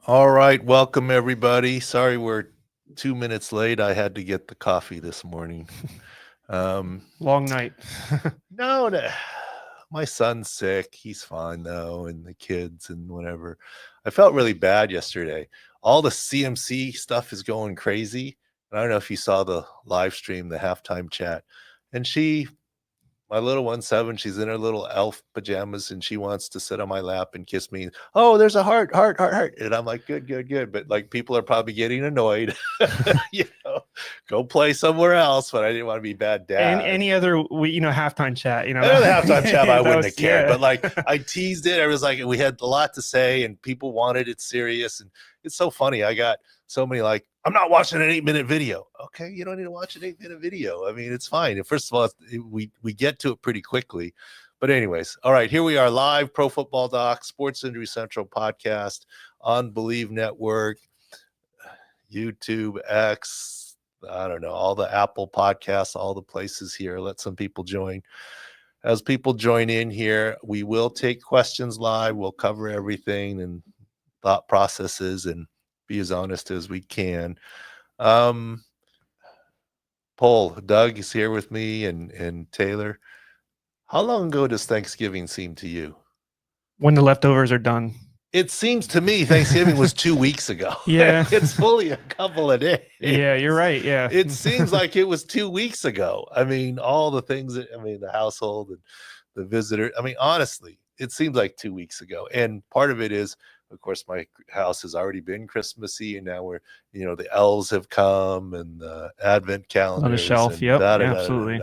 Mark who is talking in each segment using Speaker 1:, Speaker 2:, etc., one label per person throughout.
Speaker 1: All right, welcome everybody. Sorry we're 2 minutes late. I had to get the coffee this morning.
Speaker 2: Long night.
Speaker 1: No, my son's sick. He's fine though, and the kids and whatever. I felt really bad yesterday. All the CMC stuff is going crazy. And I don't know if you saw the live stream, the halftime chat. And my little one's 7, she's in her little elf pajamas and she wants to sit on my lap and kiss me. Oh, there's a heart, heart, heart, heart. And I'm like, good, good, good. But like people are probably getting annoyed. Go play somewhere else. But I didn't want to be bad dad.
Speaker 2: And any other, halftime chat,
Speaker 1: I know the halftime chat I wouldn't have cared.
Speaker 2: Yeah.
Speaker 1: But like I teased it. I was like, we had a lot to say and people wanted it serious. And it's so funny. I got so many like, I'm not watching an 8-minute video. Okay, you don't need to watch an 8-minute video. I mean, it's fine. First of all, we get to it pretty quickly. But anyways, all right, here we are live, Pro Football Doc, Sports Injury Central podcast on Believe Network, YouTube, X, I don't know, all the Apple podcasts, all the places here. Let some people join. As people join in here, we will take questions live. We'll cover everything and thought processes and be as honest as we can. Paul, Doug is here with me and Taylor. How long ago does Thanksgiving seem to you?
Speaker 2: When the leftovers are done.
Speaker 1: It seems to me Thanksgiving was 2 weeks ago.
Speaker 2: Yeah.
Speaker 1: It's fully a couple of days.
Speaker 2: Yeah, you're right. Yeah.
Speaker 1: It seems like it was 2 weeks ago. I mean, all the things the household and the visitor. I mean, honestly, it seems like 2 weeks ago. And part of it is, of course, my house has already been Christmassy, and now the elves have come and the advent calendar
Speaker 2: on the shelf. Yep. Absolutely.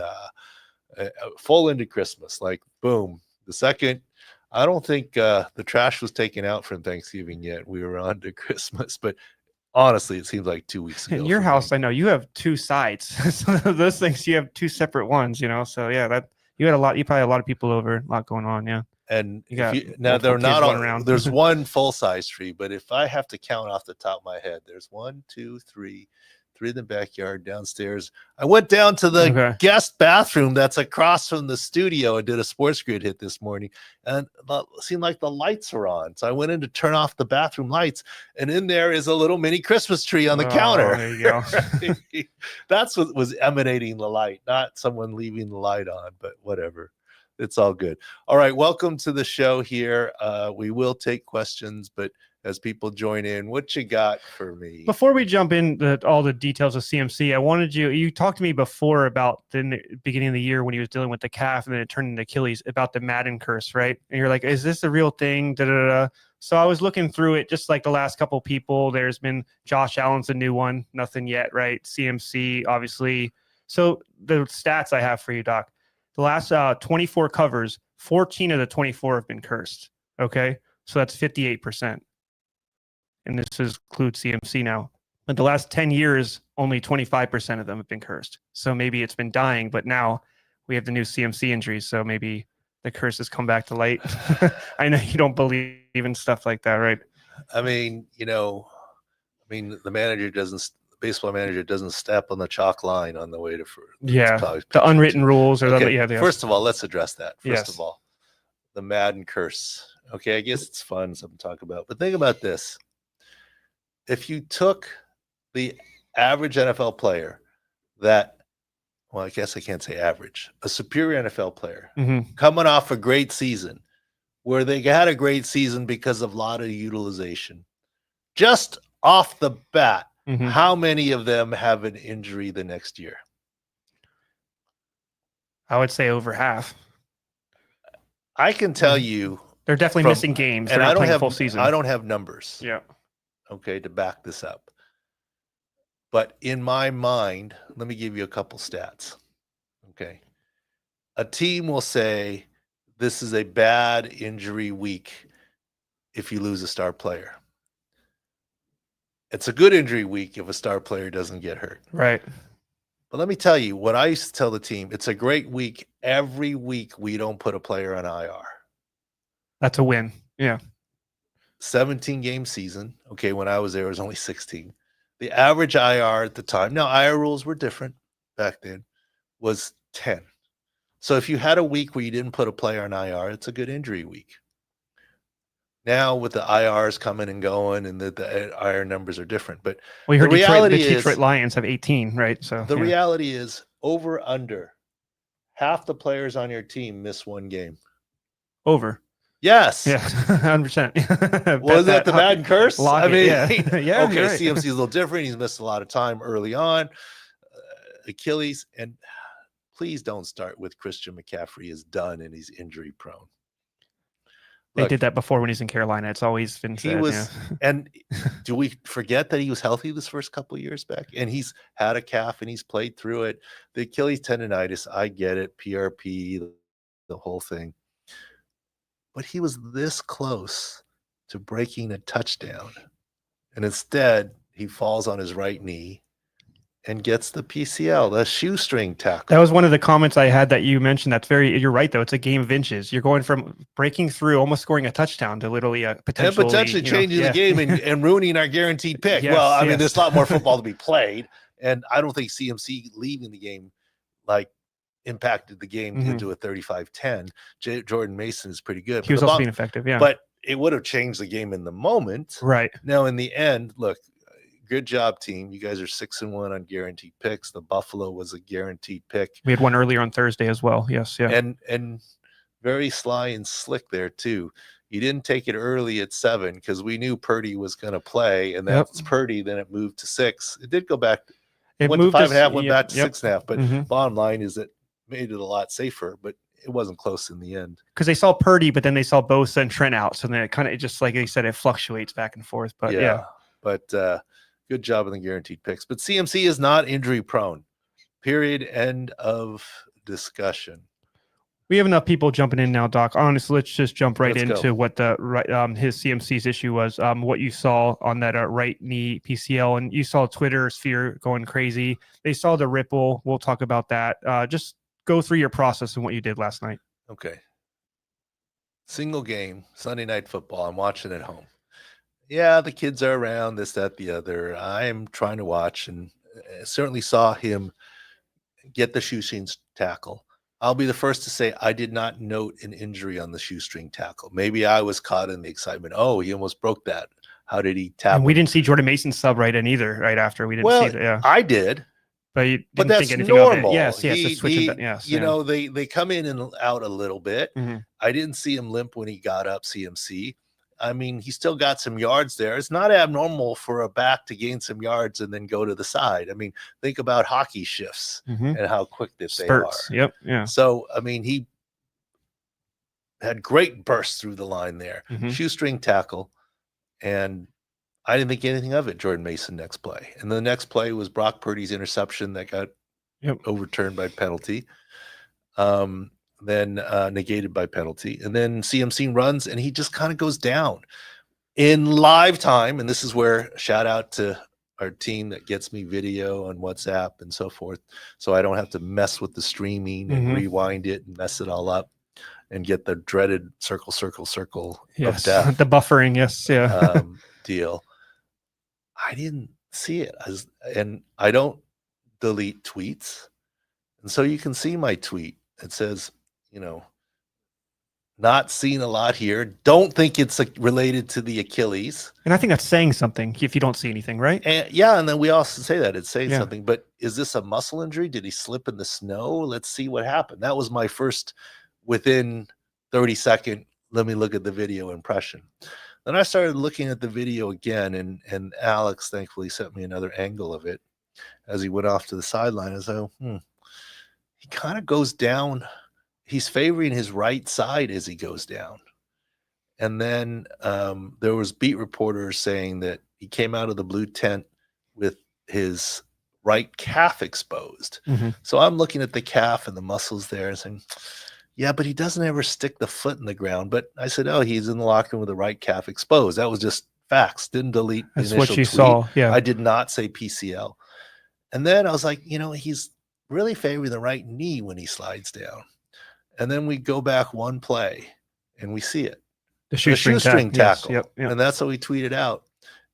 Speaker 1: Full into Christmas. Like, boom. The second, I don't think the trash was taken out from Thanksgiving yet. We were on to Christmas, but honestly, it seems like 2 weeks ago.
Speaker 2: In your house, I know you have two sides. So those things, you have two separate ones, So yeah, that you had a lot. You probably had a lot of people over, a lot going on. Yeah.
Speaker 1: And now they're not all around. There's one full size tree, but if I have to count off the top of my head, there's 1, 2, 3 in the backyard, downstairs. I went down to the guest bathroom that's across from the studio and did a sports grid hit this morning, and it seemed like the lights were on. So I went in to turn off the bathroom lights, and in there is a little mini Christmas tree on the counter.
Speaker 2: There you go.
Speaker 1: That's what was emanating the light, not someone leaving the light on, but whatever. It's all good. All right. Welcome to the show here. We will take questions, but as people join in, what you got for me?
Speaker 2: Before we jump into all the details of CMC, I wanted you talked to me before about the beginning of the year when he was dealing with the calf and then it turned into Achilles, about the Madden curse, right? And you're like, is this a real thing? So I was looking through it, just like the last couple of people. There's been Josh Allen's a new one, nothing yet, right? CMC, obviously. So the stats I have for you, Doc. The last 24 covers, 14 of the 24 have been cursed. Okay. So that's 58%. And this includes CMC now. But the last 10 years, only 25% of them have been cursed. So maybe it's been dying, but now we have the new CMC injuries. So maybe the curse has come back to light. I know you don't believe in stuff like that, right?
Speaker 1: I mean, the baseball manager doesn't step on the chalk line on the way to
Speaker 2: the unwritten rules
Speaker 1: First of all, let's address that. First of all, the Madden curse. Okay, I guess it's fun, something to talk about. But think about this. If you took the average NFL player I guess I can't say average, a superior NFL player coming off a great season, where they had a great season because of a lot of utilization, just off the bat, how many of them have an injury the next year?
Speaker 2: I would say over half.
Speaker 1: I can tell you
Speaker 2: they're definitely missing games. They're not playing full season.
Speaker 1: I don't have numbers.
Speaker 2: Yeah.
Speaker 1: Okay, to back this up. But in my mind, let me give you a couple stats. Okay. A team will say this is a bad injury week if you lose a star player. It's a good injury week if a star player doesn't get hurt.
Speaker 2: Right.
Speaker 1: But let me tell you what I used to tell the team. It's a great week every week we don't put a player on IR.
Speaker 2: That's a win. Yeah.
Speaker 1: 17-game season. Okay, when I was there, it was only 16. The average IR at the time, now IR rules were different back then, was 10. So if you had a week where you didn't put a player on IR, it's a good injury week. Now with the IRs coming and going, and the IR numbers are different. But
Speaker 2: Well, you
Speaker 1: the
Speaker 2: heard
Speaker 1: reality
Speaker 2: the
Speaker 1: is,
Speaker 2: Detroit Lions have 18, right? So
Speaker 1: the reality is over under half the players on your team miss one game.
Speaker 2: over.
Speaker 1: Yes.
Speaker 2: Yeah, 100%.
Speaker 1: Was that the Madden Curse? I mean,
Speaker 2: yeah. Yeah,
Speaker 1: okay,
Speaker 2: right.
Speaker 1: CMC is a little different. He's missed a lot of time early on. Achilles, and please don't start with Christian McCaffrey is done and he's injury prone.
Speaker 2: They did that before when he's in Carolina. It's always been said.
Speaker 1: He was, and do we forget that he was healthy this first couple of years back? And he's had a calf and he's played through it. The Achilles tendonitis, I get it, PRP, the whole thing. But he was this close to breaking a touchdown. And instead, he falls on his right knee and gets the PCL, the shoestring tackle.
Speaker 2: That was one of the comments I had that you mentioned. You're right, though. It's a game of inches. You're going from breaking through, almost scoring a touchdown to literally potentially
Speaker 1: changing the game and ruining our guaranteed pick.
Speaker 2: Yes,
Speaker 1: well, I mean, there's a lot more football to be played. And I don't think CMC leaving the game impacted the game into a 35-10. Jordan Mason is pretty good.
Speaker 2: He was also being effective, yeah.
Speaker 1: But it would have changed the game in the moment.
Speaker 2: Right.
Speaker 1: Now, in the end, look, good job, team. You guys are 6-1 on guaranteed picks. The Buffalo was a guaranteed pick.
Speaker 2: We had one earlier on Thursday as well. Yes, yeah.
Speaker 1: And very sly and slick there too. You didn't take it early at 7 because we knew Purdy was going to play, and that's Purdy. Then it moved to 6. It did go back. It went to 5.5, went back to 6.5. But bottom line is it made it a lot safer, but it wasn't close in the end.
Speaker 2: Because they saw Purdy, but then they saw Bosa and Trent out. So then it kind of, just like they said, it fluctuates back and forth. But yeah.
Speaker 1: But good job on the guaranteed picks. But CMC is not injury prone. Period. End of discussion.
Speaker 2: We have enough people jumping in now, Doc. Honestly, let's just jump right into what the his CMC's issue was. What you saw on that right knee PCL, and you saw Twitter sphere going crazy. They saw the ripple. We'll talk about that. Just go through your process and what you did last night.
Speaker 1: Okay. Single game, Sunday Night Football. I'm watching at home. Yeah, the kids are around, this, that, the other. I'm trying to watch, and certainly saw him get the shoestring tackle. I'll be the first to say I did not note an injury on the shoestring tackle. Maybe I was caught in the excitement. Oh, he almost broke that. How did he tap?
Speaker 2: And we didn't see Jordan Mason sub right in either. Right after we didn't see that. Yeah,
Speaker 1: I did,
Speaker 2: but you didn't
Speaker 1: that's
Speaker 2: think anything
Speaker 1: normal.
Speaker 2: Of it. Yes, yes.
Speaker 1: You know, they come in and out a little bit. I didn't see him limp when he got up. CMC. I mean, he still got some yards there. It's not abnormal for a back to gain some yards and then go to the side. I mean, think about hockey shifts and how quick that they are.
Speaker 2: Yep. Yeah.
Speaker 1: So, I mean, he had great bursts through the line there. Shoestring tackle. And I didn't think anything of it, Jordan Mason next play. And the next play was Brock Purdy's interception that got overturned by penalty. Then negated by penalty, and then CMC runs and he just kind of goes down in live time. And this is where shout out to our team that gets me video on WhatsApp and so forth, so I don't have to mess with the streaming and rewind it and mess it all up and get the dreaded circle of death.
Speaker 2: The buffering,
Speaker 1: deal. I didn't see it, and I don't delete tweets, and so you can see my tweet. It says, not seen a lot here. Don't think it's related to the Achilles.
Speaker 2: And I think that's saying something if you don't see anything, right?
Speaker 1: And then we also say that it's saying something. But is this a muscle injury? Did he slip in the snow? Let's see what happened. That was my first within 30-second, let me look at the video impression. Then I started looking at the video again, and Alex thankfully sent me another angle of it as he went off to the sideline. As he kind of goes down. He's favoring his right side as he goes down. And then there was beat reporters saying that he came out of the blue tent with his right calf exposed. So I'm looking at the calf and the muscles there and saying, yeah, but he doesn't ever stick the foot in the ground. But I said, oh, he's in the locker room with the right calf exposed. That was just facts. Didn't delete the initial
Speaker 2: what you
Speaker 1: tweet.
Speaker 2: saw. Yeah.
Speaker 1: I did not say PCL. And then I was like, he's really favoring the right knee when he slides down. And then we go back one play and we see it. The shoestring tackle.
Speaker 2: Yes, yep.
Speaker 1: And that's how we tweeted out.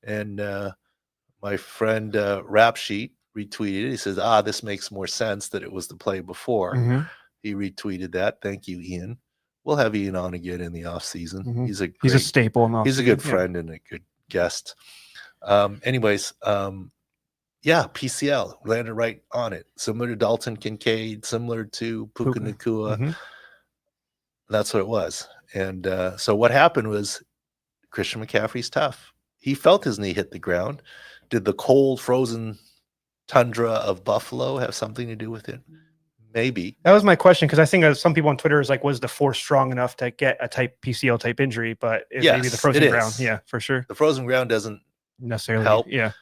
Speaker 1: And my friend Rap Sheet retweeted it. He says, this makes more sense that it was the play before. He retweeted that. Thank you, Ian. We'll have Ian on again in the off season.
Speaker 2: Mhm.
Speaker 1: He's a
Speaker 2: staple in the
Speaker 1: he's a good
Speaker 2: offseason, yeah.
Speaker 1: friend and a good guest. Anyways, PCL landed right on it. Similar to Dalton Kincaid, similar to Puka Nacua.
Speaker 2: Mhm.
Speaker 1: That's what it was. And so what happened was Christian McCaffrey's tough. He felt his knee hit the ground. Did the cold, frozen tundra of Buffalo have something to do with it? Maybe.
Speaker 2: That was my question, because I think some people on Twitter is like, was the force strong enough to get a type PCL type injury? But maybe the
Speaker 1: Yes,
Speaker 2: frozen
Speaker 1: it
Speaker 2: ground,
Speaker 1: is.
Speaker 2: yeah, for sure.
Speaker 1: The frozen ground doesn't
Speaker 2: Necessarily
Speaker 1: help.
Speaker 2: Yeah.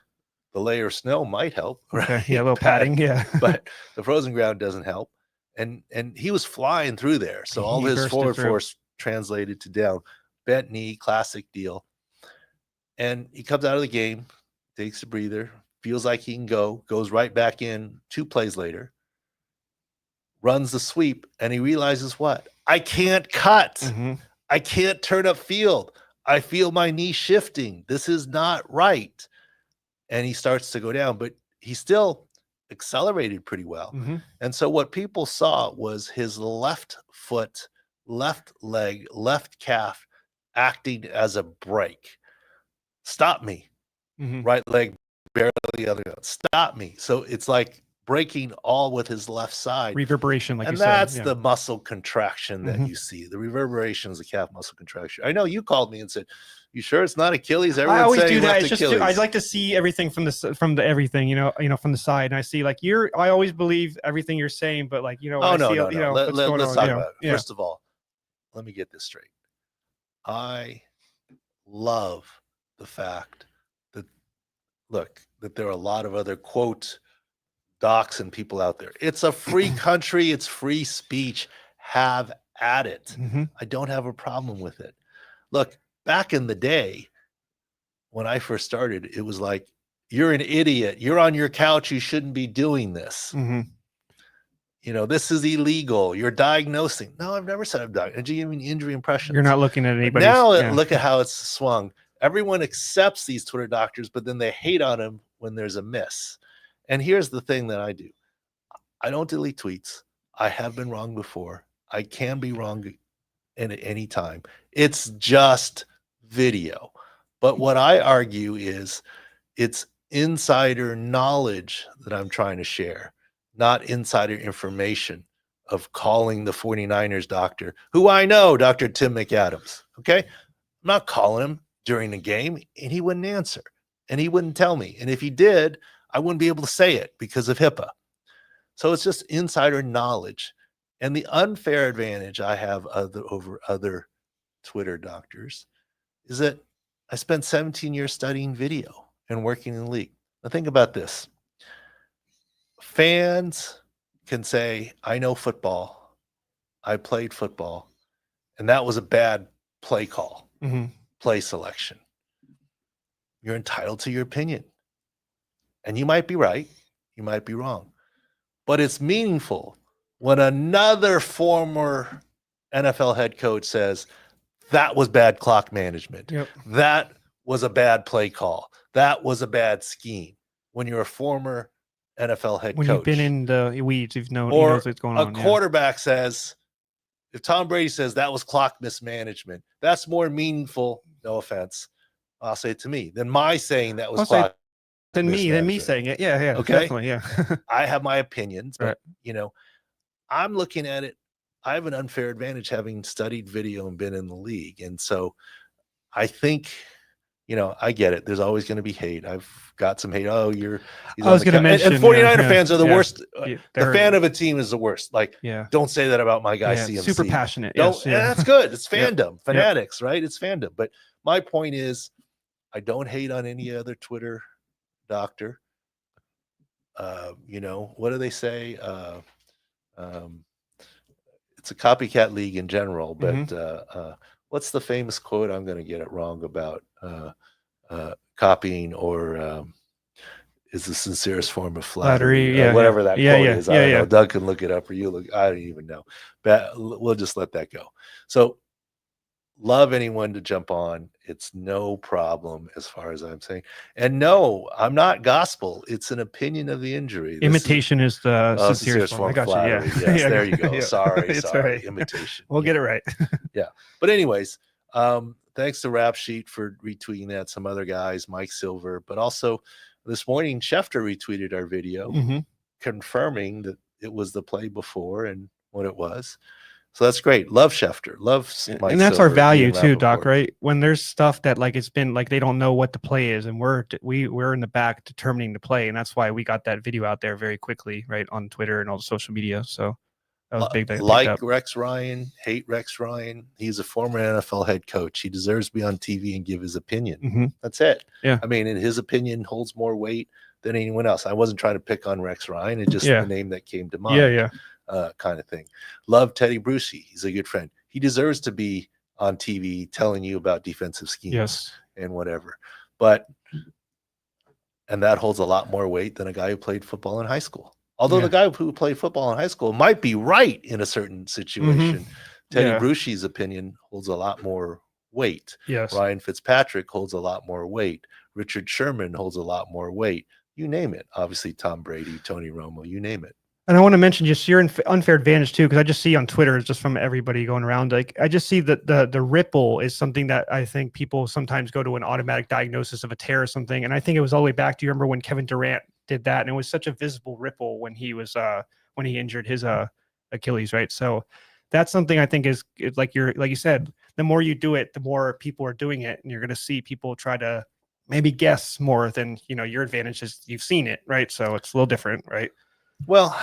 Speaker 1: The layer of snow might help.
Speaker 2: Okay.
Speaker 1: Right?
Speaker 2: Yeah, a little padding. Yeah.
Speaker 1: But the frozen ground doesn't help. And he was flying through there. So all
Speaker 2: He
Speaker 1: his
Speaker 2: bursted
Speaker 1: forward
Speaker 2: through.
Speaker 1: force translated to down. Bent knee, classic deal. And he comes out of the game, takes a breather, feels like he can go, goes right back in 2 plays later, runs the sweep, and he realizes what? I can't cut.
Speaker 2: Mhm.
Speaker 1: I can't turn up field. I feel my knee shifting. This is not right. And he starts to go down, but he still accelerated pretty well.
Speaker 2: Mhm.
Speaker 1: And so what people saw was his left foot, left leg, left calf acting as a brake. Stop me.
Speaker 2: Mhm.
Speaker 1: Right leg barely the other. Stop me. So it's like breaking all with his left side.
Speaker 2: Reverberation, like
Speaker 1: And
Speaker 2: you said.
Speaker 1: that's
Speaker 2: Yeah.
Speaker 1: the muscle contraction that
Speaker 2: Mhm.
Speaker 1: you see. The reverberation is the calf muscle contraction. I know you called me and said, "You sure it's not Achilles?"
Speaker 2: I
Speaker 1: Everyone's
Speaker 2: always
Speaker 1: saying
Speaker 2: do that.
Speaker 1: left
Speaker 2: It's just
Speaker 1: Achilles.
Speaker 2: I like to see everything from the everything, from the side, and I see like I always believe everything you're saying, but like
Speaker 1: Oh,
Speaker 2: I
Speaker 1: no,
Speaker 2: see,
Speaker 1: no, no.
Speaker 2: what's going
Speaker 1: Let's
Speaker 2: on,
Speaker 1: talk about it.
Speaker 2: Yeah.
Speaker 1: First of all, let me get this straight. I love the fact that there are a lot of other quote docs and people out there. It's a free country. It's free speech. Have at it.
Speaker 2: Mhm.
Speaker 1: I don't have a problem with it. Look, back in the day when I first started, it was like, you're an idiot. You're on your couch. You shouldn't be doing this.
Speaker 2: Mhm.
Speaker 1: This is illegal. You're diagnosing. No, I've never said I'm diagnosing. Did you give me injury impressions?
Speaker 2: You're not looking at
Speaker 1: But
Speaker 2: anybody's.
Speaker 1: now
Speaker 2: Yeah.
Speaker 1: look at how it's swung. Everyone accepts these Twitter doctors, but then they hate on them when there's a miss. And here's the thing that I do. I don't delete tweets. I have been wrong before. I can be wrong at any time. It's just video. But what I argue is it's insider knowledge that I'm trying to share, not insider information of calling the 49ers doctor, who I know, Dr. Tim McAdams. Okay. I'm not calling him during the game, and he wouldn't answer, and he wouldn't tell me. And if he did, I wouldn't be able to say it because of HIPAA. So it's just insider knowledge. And the unfair advantage I have over other Twitter doctors is that I spent 17 years studying video and working in the league. Now think about this. Fans can say, I know football. I played football. And that was a bad play call,
Speaker 2: Mhm.
Speaker 1: play selection. You're entitled to your opinion. And you might be right. You might be wrong. But it's meaningful when another former NFL head coach says, that was bad clock management.
Speaker 2: Yep.
Speaker 1: That was a bad play call. That was a bad scheme. When you're a former NFL head
Speaker 2: When
Speaker 1: coach.
Speaker 2: you've been in the weeds, you
Speaker 1: or
Speaker 2: know what's going on.
Speaker 1: A quarterback says, if Tom Brady says that was clock mismanagement, that's more meaningful, no offense, I'll say it to me, than my saying that was
Speaker 2: I'll say
Speaker 1: clock
Speaker 2: than me
Speaker 1: mismanagement.
Speaker 2: saying it. Yeah,
Speaker 1: Okay.
Speaker 2: definitely, yeah.
Speaker 1: I have my opinions, but
Speaker 2: Right.
Speaker 1: I'm looking at it. I have an unfair advantage having studied video and been in the league. And so I think, I get it. There's always going to be hate. I've got some hate. Oh, he's
Speaker 2: I was going to mention.
Speaker 1: And 49er fans are the worst.
Speaker 2: Yeah,
Speaker 1: the fan of a team is the worst. Like, don't say that about my guy, CMC.
Speaker 2: Super passionate.
Speaker 1: Don't,
Speaker 2: yes,
Speaker 1: and that's good. It's fandom,
Speaker 2: Yep.
Speaker 1: fanatics, right? It's fandom. But my point is, I don't hate on any other Twitter doctor. What do they say? It's a copycat league in general, but what's the famous quote? I'm going to get it wrong about copying or is the sincerest form of flattery. Whatever that quote is. I don't know. Doug can look it up, or you look. I don't even know. But we'll just let that go. So love anyone to jump on. It's no problem as far as I'm saying. And no, I'm not gospel. It's an opinion of the injury.
Speaker 2: Imitation is the
Speaker 1: sincere
Speaker 2: sincerest form. I got
Speaker 1: flattery.
Speaker 2: you. Yeah.
Speaker 1: Yes,
Speaker 2: Yeah,
Speaker 1: there you go.
Speaker 2: yeah.
Speaker 1: Sorry.
Speaker 2: It's all right.
Speaker 1: Imitation.
Speaker 2: We'll get it right.
Speaker 1: Yeah. But anyways, thanks to Rap Sheet for retweeting that. Some other guys, Mike Silver, but also this morning, Schefter retweeted our video confirming that it was the play before and what it was. So that's great. Love Schefter. Love Mike
Speaker 2: and that's
Speaker 1: Silver,
Speaker 2: our value too,
Speaker 1: Rappaport.
Speaker 2: Doc, right? When there's stuff that like it's been like they don't know what the play is, and we're in the back determining the play, and that's why we got that video out there very quickly, right, on Twitter and all the social media. So that was big.
Speaker 1: Like Rex Ryan, hate Rex Ryan. He's a former NFL head coach. He deserves to be on TV and give his opinion. That's it.
Speaker 2: Yeah.
Speaker 1: I mean, and his opinion holds more weight than anyone else. I wasn't trying to pick on Rex Ryan. It's just the name that came to mind.
Speaker 2: Yeah.
Speaker 1: Kind of thing. Love Teddy Brucey. He's a good friend. He deserves to be on TV telling you about defensive schemes and whatever. And that holds a lot more weight than a guy who played football in high school. Although the guy who played football in high school might be right in a certain situation, Teddy Brucey's opinion holds a lot more weight.
Speaker 2: Yes.
Speaker 1: Ryan Fitzpatrick holds a lot more weight. Richard Sherman holds a lot more weight. You name it. Obviously, Tom Brady, Tony Romo, you name it.
Speaker 2: And I want to mention just your unfair advantage too, because I just see on Twitter, just from everybody going around, like I just see that the ripple is something that I think people sometimes go to an automatic diagnosis of a tear or something. And I think it was all the way back. Do you remember when Kevin Durant did that? And it was such a visible ripple when he was when he injured his Achilles, right? So that's something I think is like you said, the more you do it, the more people are doing it, and you're going to see people try to maybe guess more than your advantage is you've seen it, right? So it's a little different, right?
Speaker 1: Well,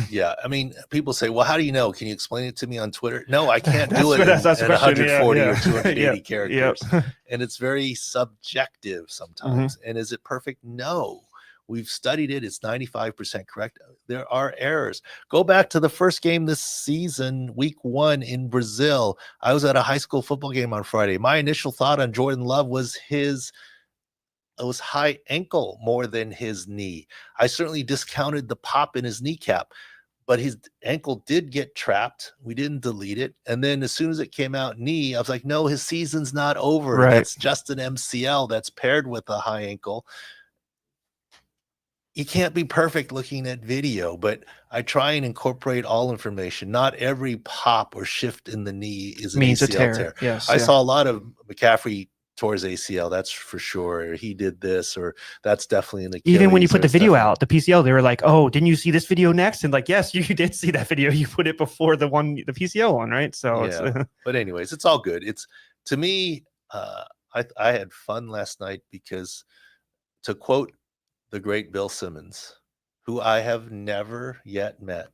Speaker 1: yeah. I mean, people say, well, how do you know? Can you explain it to me on Twitter? No, I can't do it in 140 or 280 characters. And it's very subjective sometimes. And is it perfect? No. We've studied it. It's 95% correct. There are errors. Go back to the first game this season, week 1 in Brazil. I was at a high school football game on Friday. My initial thought on Jordan Love was it was high ankle more than his knee. I certainly discounted the pop in his kneecap, but his ankle did get trapped. We didn't delete it. And then as soon as it came out knee, I was like, no, his season's not over.
Speaker 2: Right.
Speaker 1: That's just an MCL that's paired with a high ankle. You can't be perfect looking at video, but I try and incorporate all information. Not every pop or shift in the knee is an ACL tear.
Speaker 2: Yes,
Speaker 1: I saw a lot of McCaffrey tore his ACL, that's for sure. Or he did this, or that's definitely an Achilles.
Speaker 2: Even when you put the video out, the PCL, they were like, "Oh, didn't you see this video next?" And like, yes, you did see that video. You put it before the PCL one, right? So
Speaker 1: yeah. But anyways, it's all good. It's to me, I had fun last night because, to quote the great Bill Simmons, who I have never yet met.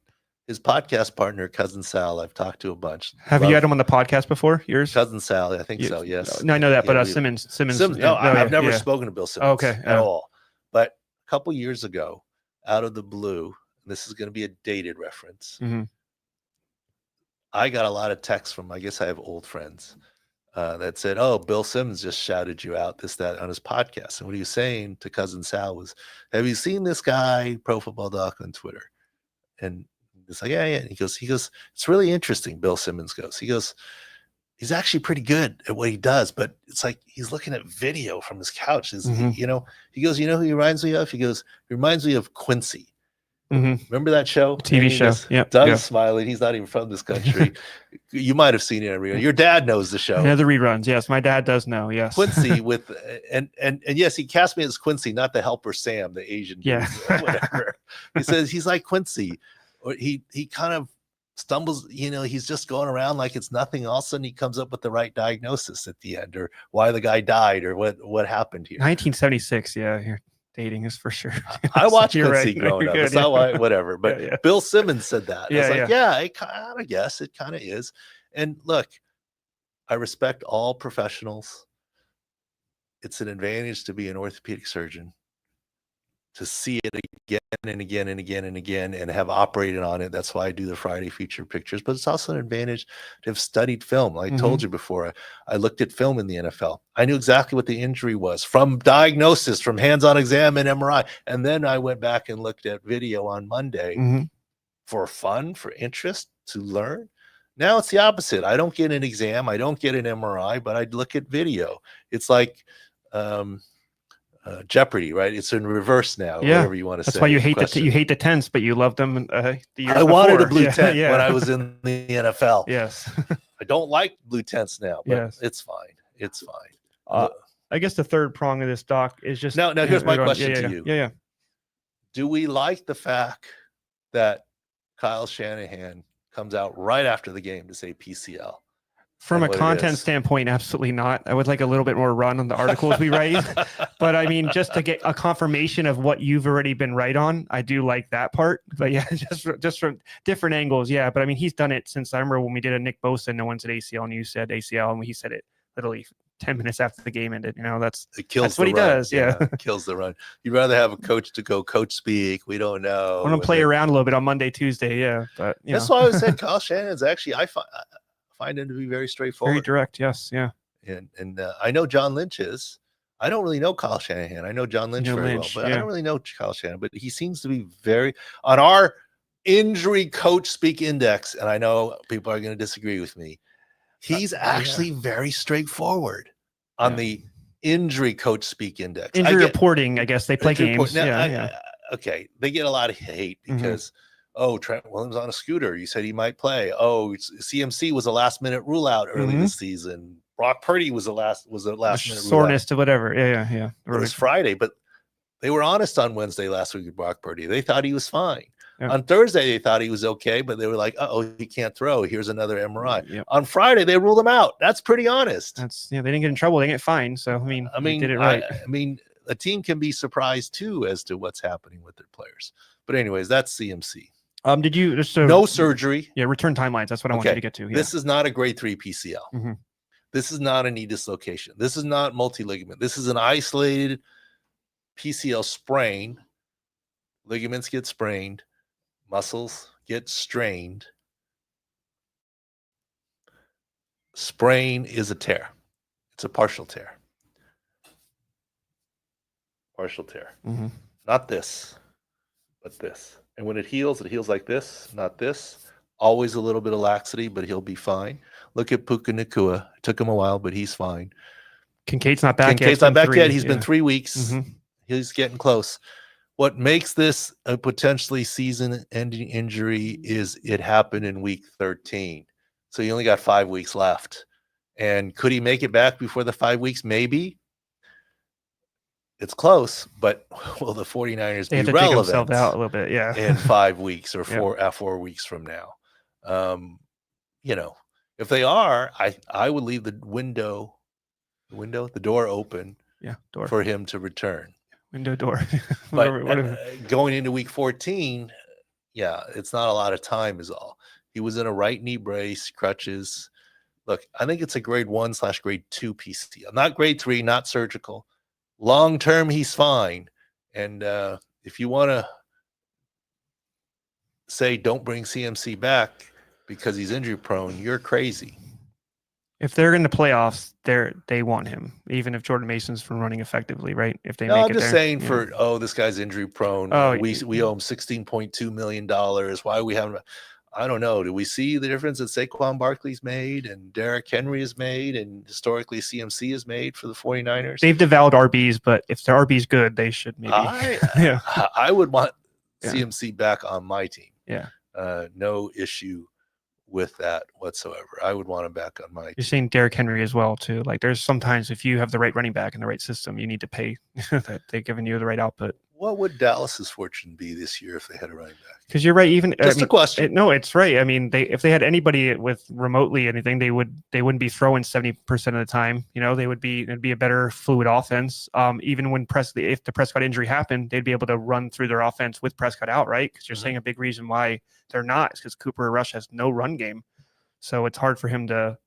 Speaker 1: His podcast partner, Cousin Sal, I've talked to a bunch.
Speaker 2: Have you had him on the podcast before? Yours?
Speaker 1: Cousin Sal, I think so, yes.
Speaker 2: No, I know that, but Simmons.
Speaker 1: No, I've never spoken to Bill Simmons at all. But a couple years ago, out of the blue, and this is going to be a dated reference, I got a lot of texts from, I guess I have old friends, that said, oh, Bill Simmons just shouted you out, this, that, on his podcast. And what he was saying to Cousin Sal was, have you seen this guy, Pro Football Doc, on Twitter? And it's like, yeah. And he goes, it's really interesting. Bill Simmons goes, he's actually pretty good at what he does, but it's like he's looking at video from his couch. He goes, who he reminds me of? He goes, he reminds me of Quincy. Remember that show?
Speaker 2: TV show. Yeah.
Speaker 1: Doug's smiling. He's not even from this country. You might have seen it every year. Your dad knows the show.
Speaker 2: Yeah, the reruns. Yes, my dad does know. Yes.
Speaker 1: Quincy with and yes, he cast me as Quincy, not the helper Sam, the Asian dude, or whatever. He says he's like Quincy. Or he kind of stumbles, he's just going around like it's nothing. All of a sudden he comes up with the right diagnosis at the end, or why the guy died, or what happened here.
Speaker 2: 1976, yeah, you're dating is for sure.
Speaker 1: I watched Quincy growing up. It's not why, whatever. But Bill Simmons said that. I guess it kind of is. And look, I respect all professionals. It's an advantage to be an orthopedic surgeon, to see it again and again and again and again and have operated on it. That's why I do the Friday feature pictures, but it's also an advantage to have studied film. Like I told you before, I looked at film in the NFL. I knew exactly what the injury was from diagnosis, from hands-on exam and MRI. And then I went back and looked at video on Monday for fun, for interest, to learn. Now it's the opposite. I don't get an exam. I don't get an MRI, but I look at video. It's like Jeopardy, right? It's in reverse now.
Speaker 2: Yeah.
Speaker 1: Whatever you want to say.
Speaker 2: That's why you hate you hate the tents, but you loved them the years
Speaker 1: I wanted a
Speaker 2: before.
Speaker 1: blue tent when I was in the NFL.
Speaker 2: Yes.
Speaker 1: I don't like blue tents now, but
Speaker 2: yes.
Speaker 1: it's fine. It's fine.
Speaker 2: I guess the third prong of this, Doc, is just
Speaker 1: now. Here's my question to you.
Speaker 2: Yeah.
Speaker 1: Do we like the fact that Kyle Shanahan comes out right after the game to say PCL?
Speaker 2: From a content standpoint, absolutely not. I would like a little bit more run on the articles we write. But I mean, just to get a confirmation of what you've already been right on, I do like that part. But yeah, just from different angles. Yeah. But I mean, he's done it since I remember when we did a Nick Bosa, no one said ACL, and you said ACL, and he said it literally 10 minutes after the game ended. That's what he does. Yeah.
Speaker 1: Kills the run. You'd rather have a coach to go coach speak. We don't know.
Speaker 2: I'm going to play around a little bit on Monday, Tuesday. Yeah. But
Speaker 1: that's why I always said Kyle Shanahan's actually, I find him to be very straightforward.
Speaker 2: Very direct. Yes. Yeah.
Speaker 1: And I know John Lynch is. I don't really know Kyle Shanahan. I know John Lynch very well, but I don't really know Kyle Shanahan. But he seems to be very on our injury coach speak index. And I know people are going to disagree with me. He's actually very straightforward on the injury coach speak index.
Speaker 2: Injury reporting, I guess they play games.
Speaker 1: Okay, they get a lot of hate because Trent Williams on a scooter. You said he might play. CMC was a last minute rule out early this season. Brock Purdy was a last minute
Speaker 2: soreness to whatever. Yeah.
Speaker 1: It was Friday, but they were honest on Wednesday last week with Brock Purdy. They thought he was fine. Yeah. On Thursday, they thought he was okay, but they were like, he can't throw. Here's another MRI.
Speaker 2: Yep.
Speaker 1: On Friday, they ruled him out. That's pretty honest.
Speaker 2: They didn't get in trouble. They didn't get fined. So, they did it right.
Speaker 1: A team can be surprised too as to what's happening with their players. But anyways, that's CMC.
Speaker 2: Did you
Speaker 1: no surgery?
Speaker 2: Yeah, return timelines. That's what I wanted to get to. Yeah.
Speaker 1: This is not a grade 3 PCL. This is not a knee dislocation. This is not multi-ligament. This is an isolated PCL sprain. Ligaments get sprained. Muscles get strained. Sprain is a tear. It's a partial tear. Not this, but this. And when it heals like this, not this. Always a little bit of laxity, but he'll be fine. Look at Puka Nacua. It took him a while, but he's fine.
Speaker 2: Kincaid's not back yet.
Speaker 1: Kincaid's not back yet. He's been 3 weeks. He's getting close. What makes this a potentially season-ending injury is it happened in week 13. So he only got 5 weeks left. And could he make it back before the 5 weeks? Maybe. It's close, but will the 49ers be relevant? They have to dig themselves
Speaker 2: out a little bit,
Speaker 1: in 5 weeks or 4 weeks from now. If they are, I would leave the door open for him to return.
Speaker 2: Window door.
Speaker 1: But going into week 14, it's not a lot of time is all. He was in a right knee brace, crutches. Look, I think it's a grade 1/grade 2 PCL, not grade 3, not surgical. Long term, he's fine. And if you want to say don't bring CMC back because he's injury prone, you're crazy.
Speaker 2: If they're in the playoffs, they want him, even if Jordan Mason's from running effectively, right? If they make
Speaker 1: I'm
Speaker 2: it
Speaker 1: just saying this guy's injury prone. We owe him $16.2 million. Why we haven't? I don't know. Do we see the difference that Saquon Barkley's made and Derrick Henry has made and historically CMC has made for the 49ers?
Speaker 2: They've devalued RBs, but if their RB's good, they should maybe.
Speaker 1: I would want CMC back on my team.
Speaker 2: Yeah.
Speaker 1: No issue with that whatsoever. I would want him back on my team.
Speaker 2: You're saying Derrick Henry as well, too. Like there's sometimes if you have the right running back in the right system, you need to pay that they're giving you the right output.
Speaker 1: What would Dallas's fortune be this year if they had a running back?
Speaker 2: Because you're right. Even
Speaker 1: just a question.
Speaker 2: No, it's right. I mean, if they had anybody with remotely anything, they wouldn't be throwing 70% of the time. It'd be a better fluid offense. Even when if the Prescott injury happened, they'd be able to run through their offense with Prescott out, right? Because you're saying a big reason why they're not is because Cooper Rush has no run game, so it's hard for him to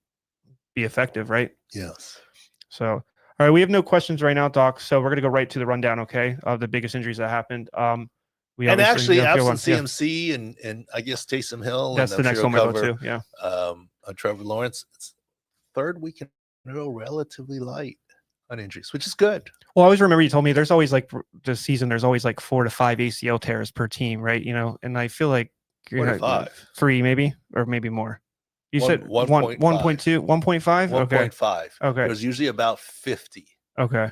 Speaker 2: be effective, right?
Speaker 1: Yes.
Speaker 2: So. All right, we have no questions right now, Doc. So we're going to go right to the rundown, okay, of the biggest injuries that happened.
Speaker 1: And actually, absent CMC and I guess Taysom Hill.
Speaker 2: That's the next one we'll go to, yeah.
Speaker 1: Trevor Lawrence, it's third week in a row, relatively light on injuries, which is good.
Speaker 2: Well, I always remember you told me there's always this season, there's always 4 to 5 ACL tears per team, right? And I feel like
Speaker 1: 4 to 5.
Speaker 2: 3 maybe, or maybe more. You said
Speaker 1: 1.5.
Speaker 2: 1.2, 1.5? Okay.
Speaker 1: 1.5.
Speaker 2: Okay.
Speaker 1: There's usually about 50.
Speaker 2: Okay.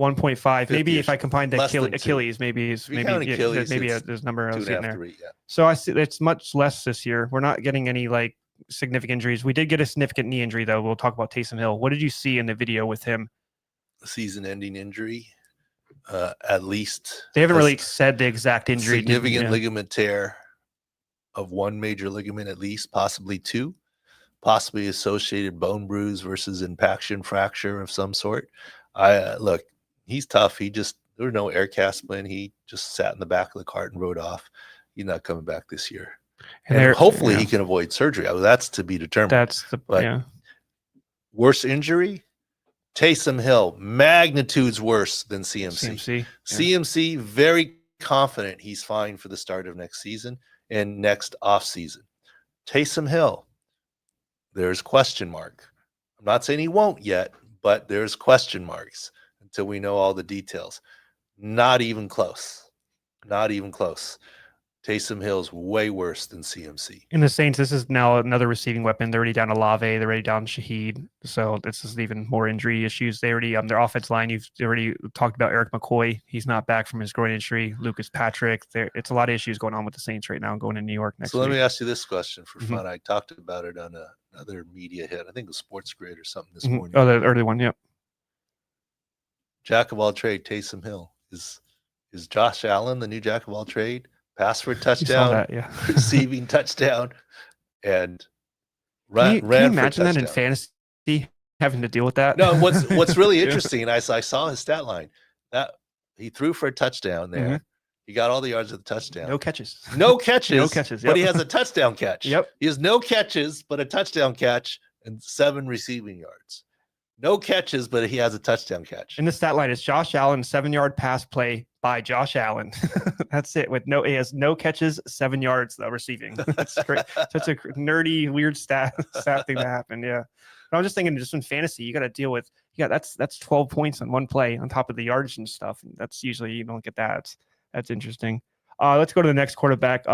Speaker 2: 1.5. Maybe
Speaker 1: 50-ish.
Speaker 2: if I combine the
Speaker 1: Less than two.
Speaker 2: Achilles, maybe
Speaker 1: If you count Achilles, it's
Speaker 2: there's a number I was getting
Speaker 1: 2.5,
Speaker 2: there.
Speaker 1: 3. Yeah.
Speaker 2: So I see it's much less this year. We're not getting any like significant injuries. We did get a significant knee injury though. We'll talk about Taysom Hill. What did you see in the video with him?
Speaker 1: Season-ending injury, at least.
Speaker 2: They haven't really said the exact injury.
Speaker 1: Significant ligament tear of one major ligament, at least, possibly two. Possibly associated bone bruise versus impaction fracture of some sort. Look, he's tough. There were no air cast plan. He just sat in the back of the cart and rode off. He's not coming back this year. And hopefully he can avoid surgery. That's to be determined. Worst injury, Taysom Hill, magnitudes worse than CMC. CMC, very confident he's fine for the start of next season and next offseason. Taysom Hill, there's question mark. I'm not saying he won't yet, but there's question marks until we know all the details. Not even close. Not even close. Taysom Hill's way worse than CMC.
Speaker 2: In the Saints, this is now another receiving weapon. They're already down Olave. They're already down Shaheed. So this is even more injury issues. They already their offense line. You've already talked about Eric McCoy. He's not back from his groin injury. Lucas Patrick. It's a lot of issues going on with the Saints right now. Going to New York next week.
Speaker 1: So let me ask you this question for fun. I talked about it on another media hit. I think it was Sports Grid or something this morning.
Speaker 2: Oh, the early one. Yep.
Speaker 1: Jack of all trade, Taysom Hill. Is Josh Allen the new Jack of all trade? Pass for a touchdown, receiving touchdown, and ran. Can you
Speaker 2: imagine that in fantasy, having to deal with that?
Speaker 1: No, what's really interesting, and I saw his stat line, that he threw for a touchdown there. He got all the yards of the touchdown.
Speaker 2: No catches.
Speaker 1: No catches.
Speaker 2: No catches.
Speaker 1: But he has a touchdown catch.
Speaker 2: Yep.
Speaker 1: He has no catches, but a touchdown catch and 7 receiving yards. No catches, but he has a touchdown catch.
Speaker 2: And the stat line is Josh Allen 7-yard pass play by Josh Allen. That's it. He has no catches, 7 yards receiving. That's great. Such a nerdy, weird stat thing to happen. Yeah. But I'm just thinking, just in fantasy, you got to deal with. That's 12 points on one play on top of the yardage and stuff. And that's usually you don't get that. That's interesting. Let's go to the next quarterback.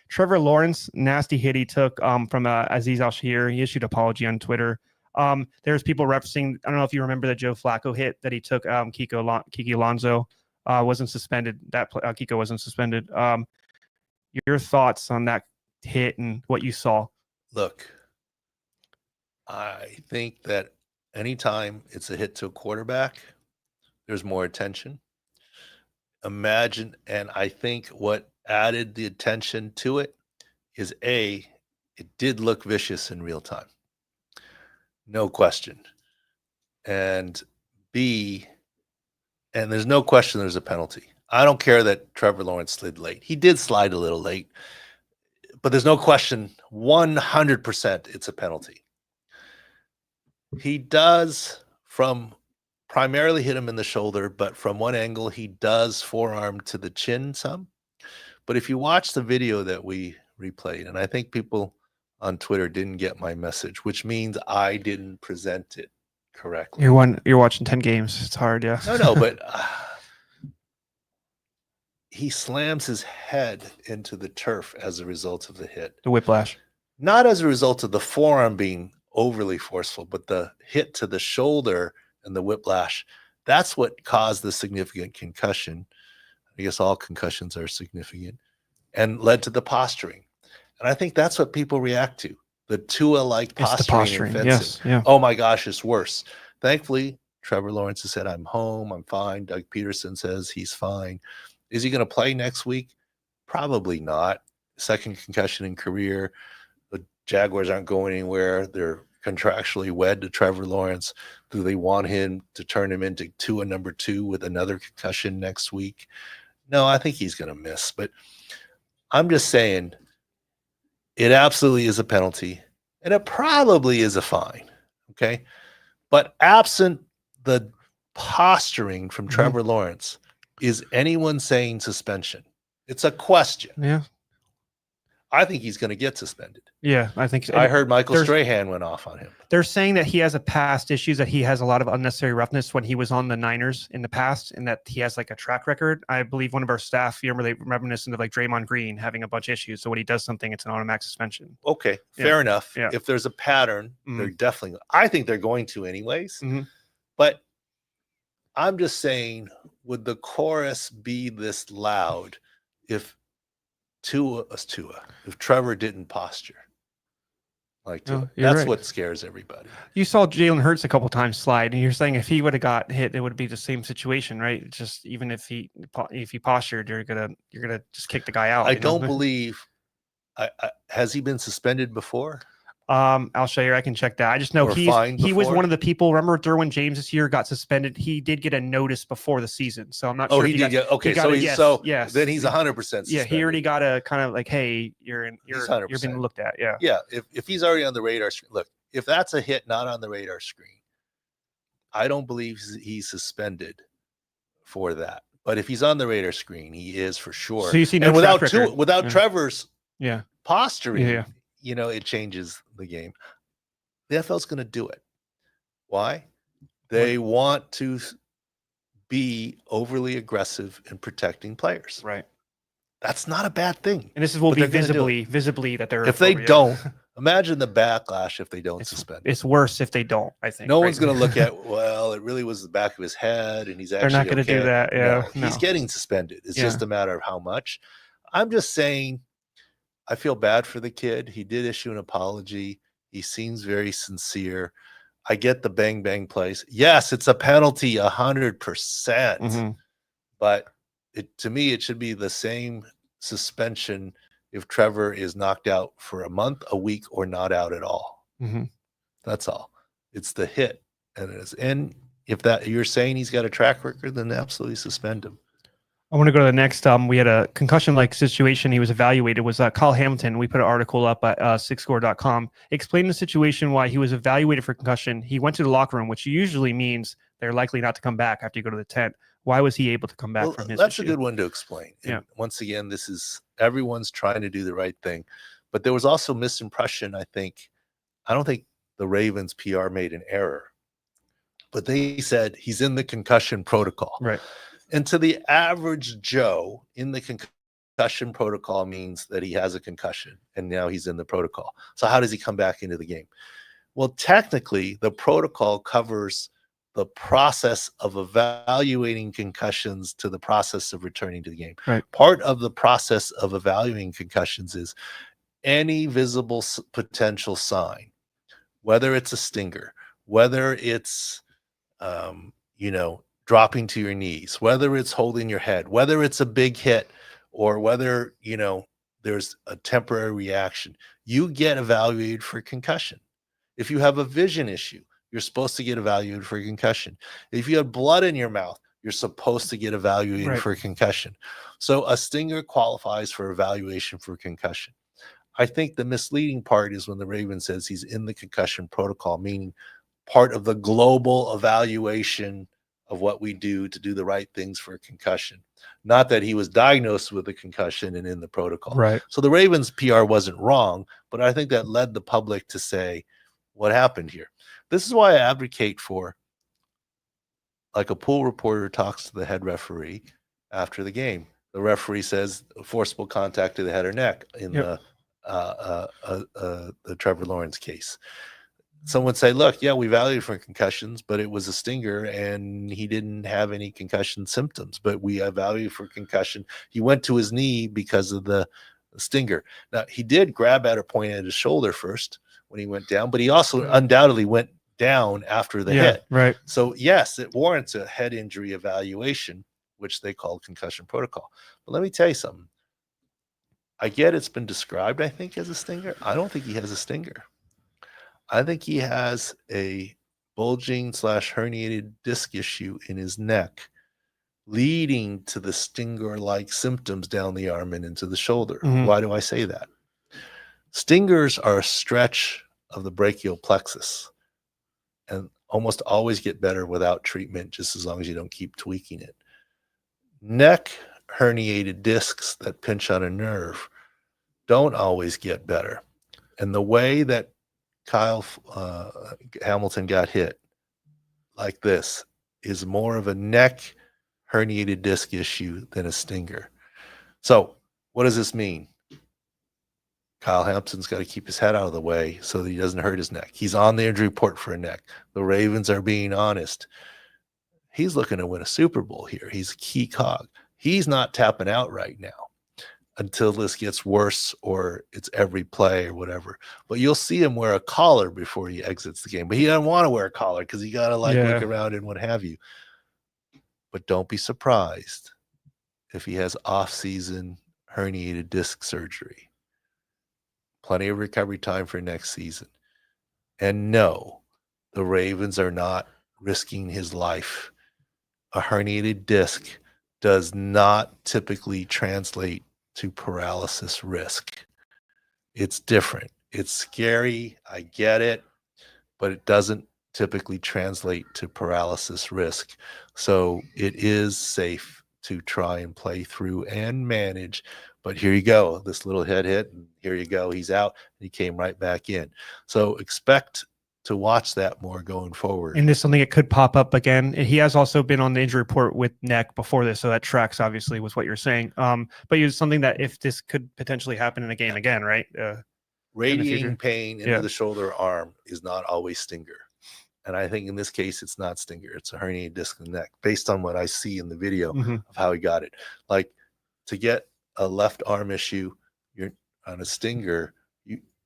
Speaker 2: Trevor Lawrence, nasty hit he took from Aziz Al-Shahir. He issued an apology on Twitter. There's people referencing, I don't know if you remember the Joe Flacco hit that he took. Kiki Alonso wasn't suspended. Kiko wasn't suspended. Your thoughts on that hit and what you saw?
Speaker 1: Look, I think that anytime it's a hit to a quarterback, there's more attention. Imagine, and I think what added the attention to it is it did look vicious in real time. No question. And B, and there's no question there's a penalty. I don't care that Trevor Lawrence slid late. He did slide a little late, but there's no question 100% it's a penalty. He does primarily hit him in the shoulder, but from one angle, he does forearm to the chin some. But if you watch the video that we replayed, and I think people on Twitter didn't get my message, which means I didn't present it correctly.
Speaker 2: You're watching 10 games. It's hard, yeah.
Speaker 1: No, but he slams his head into the turf as a result of the hit.
Speaker 2: The whiplash.
Speaker 1: Not as a result of the forearm being overly forceful, but the hit to the shoulder and the whiplash. That's what caused the significant concussion. I guess all concussions are significant, and led to the posturing. And I think that's what people react to. The Tua-like posturing.
Speaker 2: Yes, yeah.
Speaker 1: Oh my gosh, it's worse. Thankfully, Trevor Lawrence has said, I'm home, I'm fine. Doug Peterson says he's fine. Is he going to play next week? Probably not. Second concussion in career. The Jaguars aren't going anywhere. They're contractually wed to Trevor Lawrence. Do they want him to turn him into Tua number 2 with another concussion next week? No, I think he's going to miss. But I'm just saying, it absolutely is a penalty, and it probably is a fine, okay? But absent the posturing from Trevor Lawrence, is anyone saying suspension? It's a question.
Speaker 2: Yeah.
Speaker 1: I think he's going to get suspended.
Speaker 2: Yeah, I think so.
Speaker 1: I heard Michael
Speaker 2: there's-
Speaker 1: Strahan went off on him.
Speaker 2: They're saying that he has a past issues, that he has a lot of unnecessary roughness when he was on the Niners in the past, and that he has like a track record. I believe one of our staff, you remember, they reminiscent of like Draymond Green having a bunch of issues. So when he does something, it's an automatic suspension.
Speaker 1: Okay,
Speaker 2: Yeah.
Speaker 1: fair enough.
Speaker 2: Yeah.
Speaker 1: If there's a pattern, they're definitely. I think they're going to anyways. But I'm just saying, would the chorus be this loud if if Trevor didn't posture like Tua?
Speaker 2: Oh, you're
Speaker 1: That's
Speaker 2: right.
Speaker 1: what scares everybody.
Speaker 2: You saw Jalen Hurts a couple times slide, and you're saying if he would have got hit, it would be the same situation, right? It's just even if he postured, you're gonna just kick the guy out.
Speaker 1: I
Speaker 2: you know?
Speaker 1: don't believe. Has he been suspended before?
Speaker 2: I'll show you. I can check that. I just know
Speaker 1: Or
Speaker 2: he
Speaker 1: fined
Speaker 2: was
Speaker 1: before?
Speaker 2: one of the people. Remember, Derwin James this year got suspended. He did get a notice before the season, so I'm not
Speaker 1: Oh,
Speaker 2: sure.
Speaker 1: he
Speaker 2: if
Speaker 1: did.
Speaker 2: got,
Speaker 1: Okay,
Speaker 2: got
Speaker 1: so
Speaker 2: a
Speaker 1: he's
Speaker 2: yes.
Speaker 1: then he's 100%.
Speaker 2: Yeah, he already got a kind of like, hey, you're being
Speaker 1: 100%.
Speaker 2: looked at. Yeah.
Speaker 1: Yeah, if he's already on the radar screen, look, if that's a hit not on the radar screen, I don't believe he's suspended for that. But if he's on the radar screen, he is for sure.
Speaker 2: So you see no
Speaker 1: and
Speaker 2: track record.
Speaker 1: without
Speaker 2: Yeah.
Speaker 1: Trevor's
Speaker 2: Yeah.
Speaker 1: posturing,
Speaker 2: Yeah.
Speaker 1: it changes the game. The NFL's going to do it. Why? They want to be overly aggressive in protecting players.
Speaker 2: Right.
Speaker 1: That's not a bad thing.
Speaker 2: And this will
Speaker 1: But
Speaker 2: be
Speaker 1: they're gonna do
Speaker 2: visibly that they're.
Speaker 1: If they don't, imagine the backlash if they don't suspend.
Speaker 2: It's worse if they don't. I think
Speaker 1: No one's going to look at, well, it really was the back of his head, and he's actually.
Speaker 2: They're not going to do that. Yeah,
Speaker 1: No, he's getting suspended. It's just a matter of how much. I'm just saying, I feel bad for the kid. He did issue an apology. He seems very sincere. I get the bang bang plays. Yes, it's a penalty, 100%. But to me, it should be the same suspension if Trevor is knocked out for a month, a week, or not out at all. That's all. It's the hit, and if that you're saying he's got a track record, then absolutely suspend him.
Speaker 2: I want to go to the next. We had a concussion-like situation. He was evaluated. Was Kyle Hamilton? We put an article up at SICScore.com explaining the situation, why he was evaluated for concussion. He went to the locker room, which usually means they're likely not to come back after you go to the tent. Why was he able to come back from his
Speaker 1: That's
Speaker 2: issue?
Speaker 1: a good one to explain.
Speaker 2: Yeah.
Speaker 1: And once again, this is everyone's trying to do the right thing, but there was also misimpression. I don't think the Ravens PR made an error, but they said he's in the concussion protocol.
Speaker 2: Right.
Speaker 1: And to the average Joe, in the concussion protocol means that he has a concussion and now he's in the protocol. So how does he come back into the game? Well, technically, the protocol covers the process of evaluating concussions to the process of returning to the game.
Speaker 2: Right.
Speaker 1: Part of the process of evaluating concussions is any visible potential sign, whether it's a stinger, whether it's, dropping to your knees, whether it's holding your head, whether it's a big hit, or whether, there's a temporary reaction, you get evaluated for concussion. If you have a vision issue, you're supposed to get evaluated for concussion. If you have blood in your mouth, you're supposed to get evaluated for concussion. So a stinger qualifies for evaluation for concussion. I think the misleading part is when the Raven says he's in the concussion protocol, meaning part of the global evaluation of what we do to do the right things for a concussion. Not that he was diagnosed with a concussion and in the protocol.
Speaker 2: Right.
Speaker 1: So the Ravens PR wasn't wrong, but I think that led the public to say, what happened here? This is why I advocate for, like, a pool reporter talks to the head referee after the game. The referee says forcible contact to the head or neck in the Trevor Lawrence case. Someone say, look, yeah, we valued for concussions, but it was a stinger and he didn't have any concussion symptoms, but we evaluated for concussion. He went to his knee because of the stinger. Now, he did grab at or point at his shoulder first when he went down, but he also undoubtedly went down after the hit.
Speaker 2: Right.
Speaker 1: So yes, it warrants a head injury evaluation, which they call concussion protocol. But let me tell you something. I get it's been described, I think, as a stinger. I don't think he has a stinger. I think he has a bulging / herniated disc issue in his neck, leading to the stinger-like symptoms down the arm and into the shoulder. Why do I say that? Stingers are a stretch of the brachial plexus and almost always get better without treatment, just as long as you don't keep tweaking it. Neck herniated discs that pinch on a nerve don't always get better. And the way that Kyle Hamilton got hit like this is more of a neck herniated disc issue than a stinger. So what does this mean? Kyle Hamilton's got to keep his head out of the way so that he doesn't hurt his neck. He's on the injury report for a neck. The Ravens are being honest. He's looking to win a Super Bowl here. He's a key cog. He's not tapping out right now until this gets worse or it's every play or whatever. But you'll see him wear a collar before he exits the game. But he doesn't want to wear a collar because he got to look around and what have you. But don't be surprised if he has off-season herniated disc surgery. Plenty of recovery time for next season. And no, the Ravens are not risking his life. A herniated disc does not typically translate to paralysis risk. It's different. It's scary. I get it, but it doesn't typically translate to paralysis risk. So it is safe to try and play through and manage. But here you go, this little head hit, and here you go, he's out, and he came right back in. So expect to watch that more going forward.
Speaker 2: And this is something that could pop up again. And he has also been on the injury report with neck before this, so that tracks obviously with what you're saying. But it's something that if this could potentially happen in a game again, right?
Speaker 1: Radiating pain into the shoulder or arm is not always stinger. And I think in this case, it's not stinger. It's a herniated disc in the neck, based on what I see in the video of how he got it. Like, to get a left arm issue, you're on a stinger,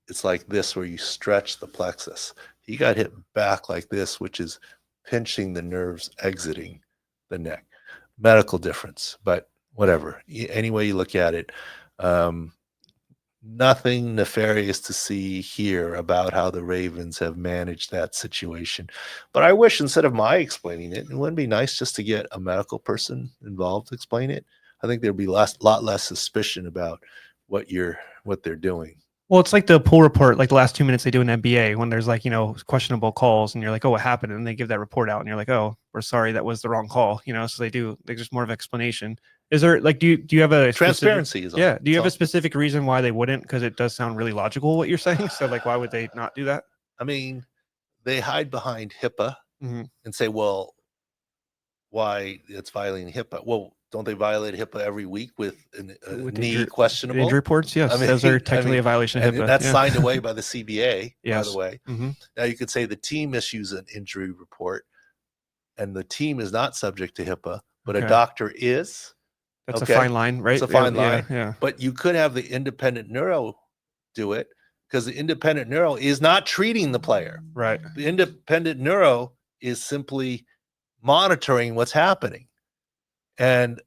Speaker 1: it's like this, where you stretch the plexus. He got hit back like this, which is pinching the nerves exiting the neck. Medical difference, but whatever. Any way you look at it, nothing nefarious to see here about how the Ravens have managed that situation. But I wish, instead of my explaining it, it wouldn't be nice just to get a medical person involved to explain it. I think there'd be a lot less suspicion about what they're doing.
Speaker 2: Well, it's like the pull report, like the last 2 minutes they do in NBA when there's like, questionable calls and you're like, oh, what happened? And they give that report out and you're like, oh, we're sorry, that was the wrong call. So there's just more of an explanation. Is there like, do you have a
Speaker 1: transparency?
Speaker 2: Do you have a specific reason why they wouldn't? Because it does sound really logical what you're saying. So like, why would they not do that?
Speaker 1: I mean, they hide behind HIPAA and say, well, why it's violating HIPAA? Well, don't they violate HIPAA every week with knee questionable?
Speaker 2: Injury reports, yes. Those are technically a violation of HIPAA.
Speaker 1: That's signed away by the CBA, by the way. Now, you could say the team issues an injury report, and the team is not subject to HIPAA, but a doctor is.
Speaker 2: That's a fine line, right?
Speaker 1: It's a fine line.
Speaker 2: Yeah.
Speaker 1: But you could have the independent neuro do it, because the independent neuro is not treating the player.
Speaker 2: Right.
Speaker 1: The independent neuro is simply monitoring what's happening. And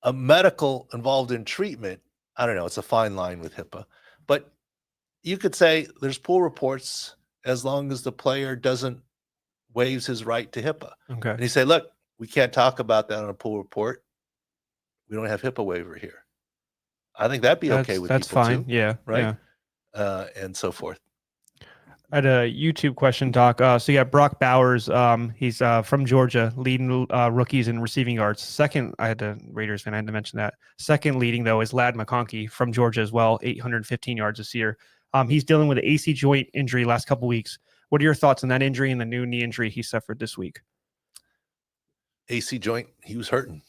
Speaker 1: a medical involved in treatment, I don't know, it's a fine line with HIPAA. But you could say there's pull reports as long as the player doesn't waives his right to HIPAA.
Speaker 2: Okay.
Speaker 1: And you say, look, we can't talk about that on a pull report. We don't have HIPAA waiver here. I think that'd be okay with
Speaker 2: that's
Speaker 1: people
Speaker 2: fine.
Speaker 1: too,
Speaker 2: yeah.
Speaker 1: right?
Speaker 2: Yeah.
Speaker 1: And so forth.
Speaker 2: I had a YouTube question, Doc. So you got Brock Bowers. He's from Georgia, leading rookies in receiving yards. Second, I had Raiders fan. I had to mention that. Second leading, though, is Lad McConkey from Georgia as well, 815 yards this year. He's dealing with an AC joint injury last couple weeks. What are your thoughts on that injury and the new knee injury he suffered this week?
Speaker 1: AC joint, he was hurting.